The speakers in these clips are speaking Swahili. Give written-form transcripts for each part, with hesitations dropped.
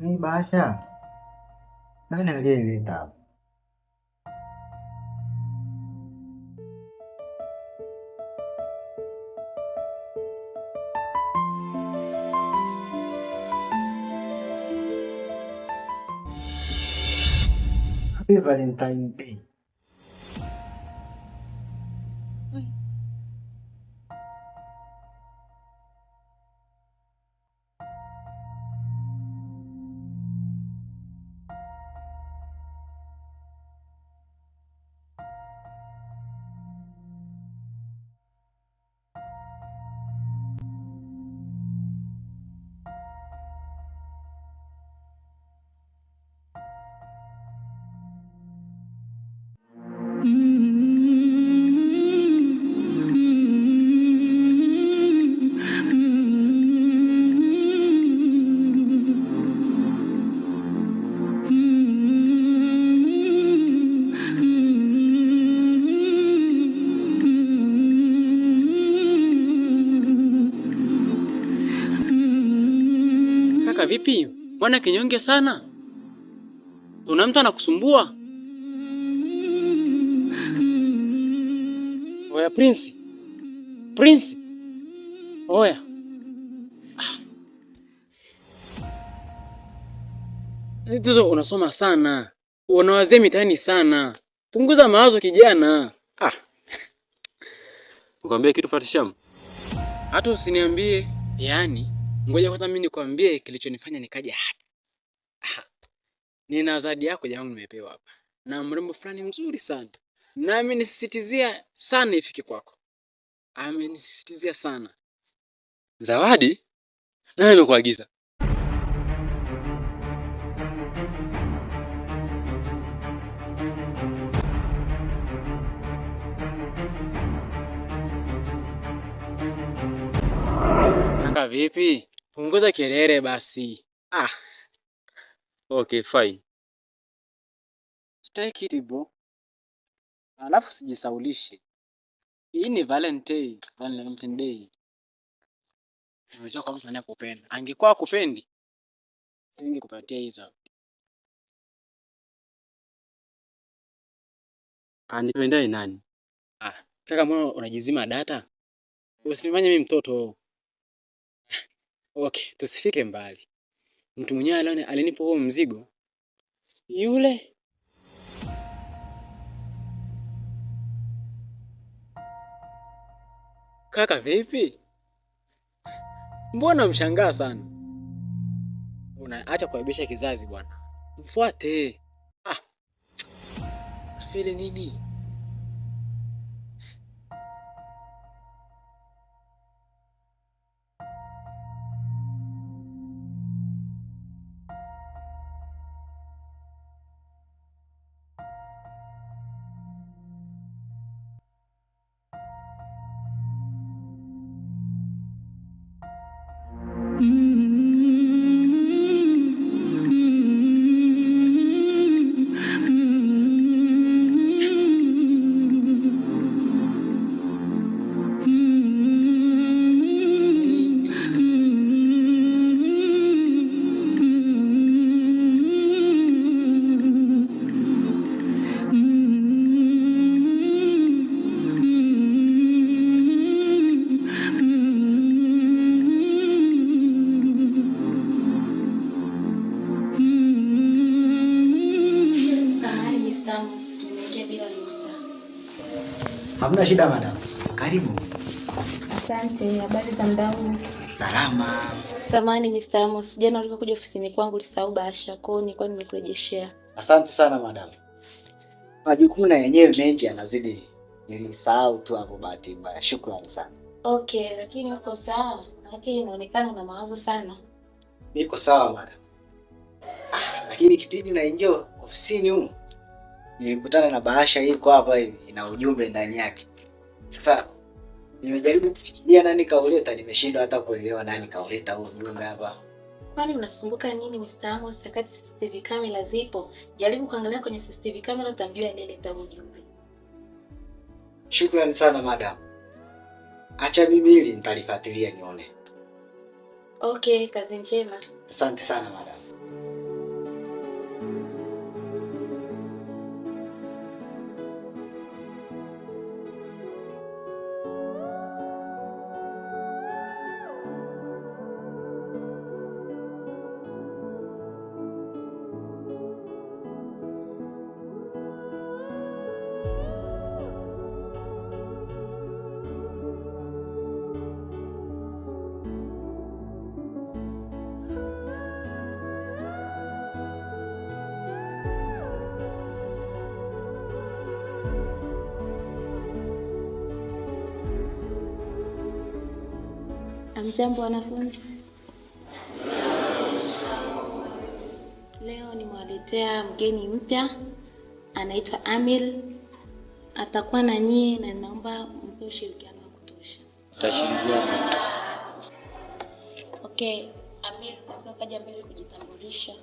Hii bahasha nani aliyeleta hapa? Happy Valentine Day. Kaka vipi? Mbona kinyonge sana? Kuna mtu anakusumbua? Oya Prince. Prince. Oya. Ndio unasoma sana. Unawazia mitaani sana. Punguza mawazo kijana. Nikwambie kitu Fatisham? Hata usiniambie. Yaani, ngoja kwanza mimi nikwambie kilichonifanya nikaja hapa. Nina zawadi yako jamaa nimepewa hapa. Na mrembo fulani mzuri sana. Na amenisisitizia sana ifike kwako. Amenisisitizia sana. Zawadi? Nani amekuagiza? Kaka vipi? Punguza kelele basi. Okay, fine. Take it bro. Alafu sijisaulishi. Hii ni Valentine Day. Unajua kwa mtu anayekupenda. Angekuwa akupendi, singekupatia hizo. Anipendaye nani? Kaka mbona unajizima data? Usinifanye mimi mtoto. Okay, tusifike mbali. Mtu mwenyewe alinipa huo mzigo. Yule. Kaka vipi? Mbona mshangaa sana? Unaacha kuaibisha kizazi bwana. Mfuate. Afile nini? Hamna shida madam. Karibu. Asante, habari za muda huu? Salama. Samahani Mr. Amos, jana ulivyokuja ofisini kwangu ulisahau bahasha yako, nilikuwa nimekurejeshea. Asante sana madam. Majukumu na yenyewe mengi yanazidi. Nilisahau tu hapo bahati mbaya. Shukrani sana. Okay, lakini uko sawa? Lakini inaonekana una mawazo sana. Niko sawa madam. Lakini kipindi naingia ofisini huko nilikutana na bahasha hii kwa hapa hivi ina ujumbe ndani yake. Sasa nimejaribu kufikiria nani kauleta, nimeshindwa hata kuelewa nani kauleta huu ujumbe hapa. Kwani unasumbuka nini Mr. Amos? Wakati CCTV camera zipo, jaribu kuangalia kwenye CCTV camera utamjua aliyeleta ujumbe. Shukrani sana madam. Acha mimi hili nitalifuatilia nione. Okay, kazi njema. Asante sana madam. Hamjambo wanafunzi. Leo nimewaletea mgeni mpya, anaitwa Amil. Atakuwa na nyie na naomba mpe ushirikiano wa kutosha. Tutashirikiana. Okay, Amil, unaweza kaja mbele kujitambulisha.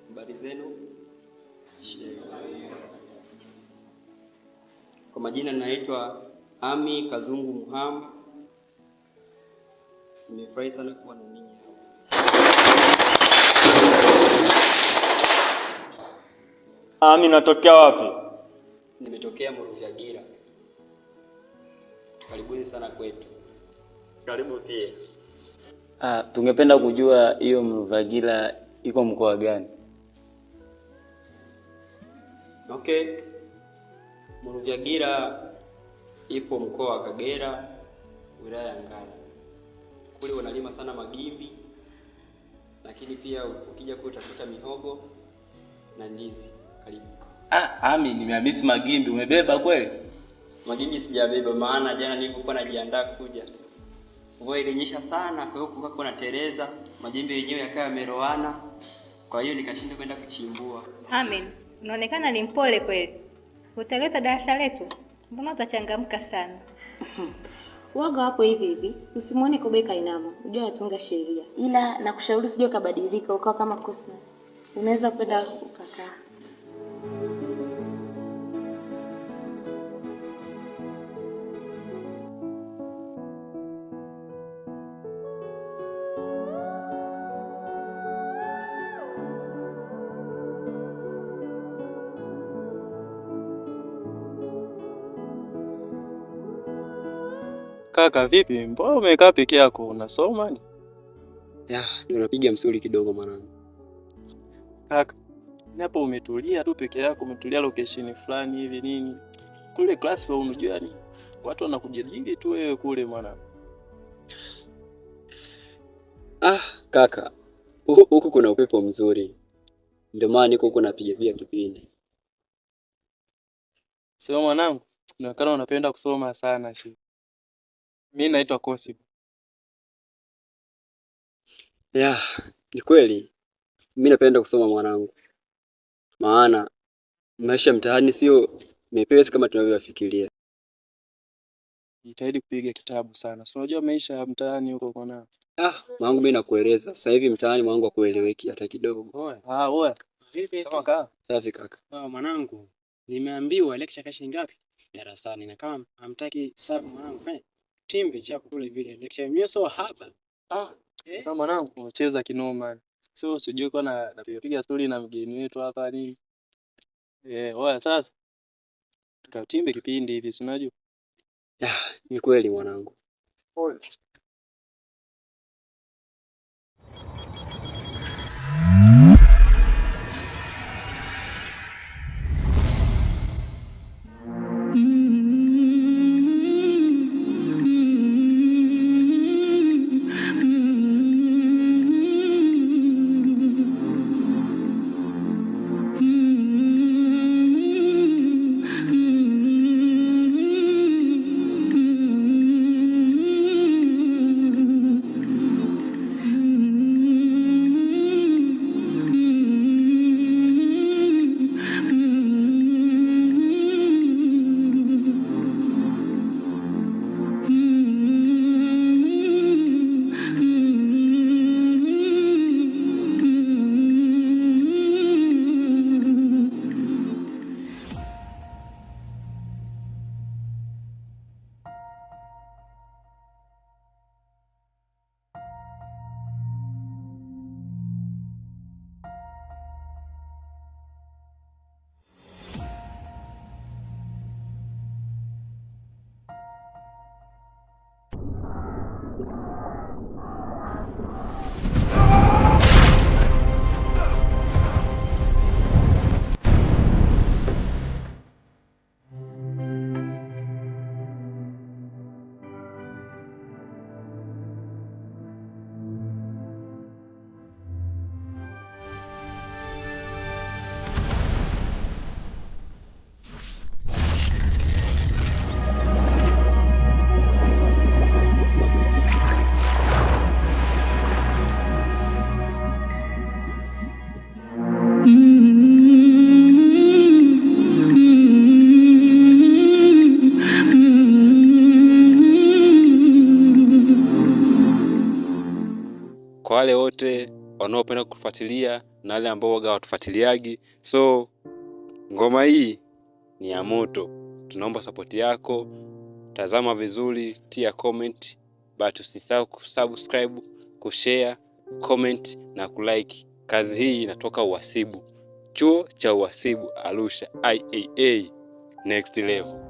Habari zenu? Kwa majina naitwa Ami Kazungu Muhamba. Nimefurahi sana kuwa na ninyi hapa. Ami, natokea wapi? Nimetokea Muruvyagira. Karibuni sana kwetu. Karibu pia. Tungependa kujua hiyo Muruvyagira iko mkoa gani? Okay. Muruvyagira ipo mkoa wa Kagera, wilaya ya Ngara. Kule wanalima sana magimbi, lakini pia ukija kule utakuta mihogo na ndizi. Karibu. Ami, nimehamisi magimbi, umebeba kweli? Magimbi sijabeba, maana jana nilipokuwa najiandaa kuja mvua ilinyesha sana, kwa hiyo kukawa na teleza, magimbi yenyewe yakawa yameroana. Kwa hiyo nikashinda kwenda kuchimbua. Amen. Unaonekana ni mpole kweli. Utaleta darasa letu? Mbona utachangamka sana? Waga hapo hivi hivi. Usimuone Kobe kainama. Unajua atunga sheria. Ila nakushauri usije ukabadilika ukawa kama Cosmos. Unaweza kwenda ukakaa. Kaka vipi? Mbona umekaa peke yako? Unasoma ni? Tunapiga msuli kidogo mwanangu. Kaka, hapo umetulia tu peke yako, umetulia location fulani hivi nini? Kule classroom unajua ni watu wanakujadili tu wewe kule mwanangu. Kaka, huku kuna upepo mzuri. Ndio maana niko huko napiga pia kipindi. Sema mwanangu, unaonekana unapenda kusoma sana shi. Mimi naitwa Kosi. Ni kweli. Mimi napenda kusoma mwanangu. Maana maisha mtaani sio mepesi kama tunavyofikiria. Jitahidi kupiga kitabu sana. Si unajua maisha ya mtaani huko kona. Mwanangu mimi nakueleza. Sasa hivi mtaani mwanangu hakueleweki hata kidogo. Oya. Vipi sasa? Kaka? Safi kaka. Mwanangu, nimeambiwa lecture kesho ngapi? Darasani, na kama hamtaki sababu mwanangu fanya timbe chako kule vile lecture mimi sio hapa. Sasa mwanangu unacheza kinoma. Sio usijue kwa napiga story na mgeni wetu hapa nini. Oya sasa. Tukatimbe kipindi hivi, si unajua? Ni kweli mwanangu. kwa wale wote wanaopenda kufuatilia na wale ambao waga watufuatiliagi. So ngoma hii ni ya moto, tunaomba support yako. Tazama vizuri, tia comment, but usisahau kusubscribe, kushare, comment na kulike. Kazi hii inatoka Uhasibu, chuo cha Uhasibu Arusha, IAA next level.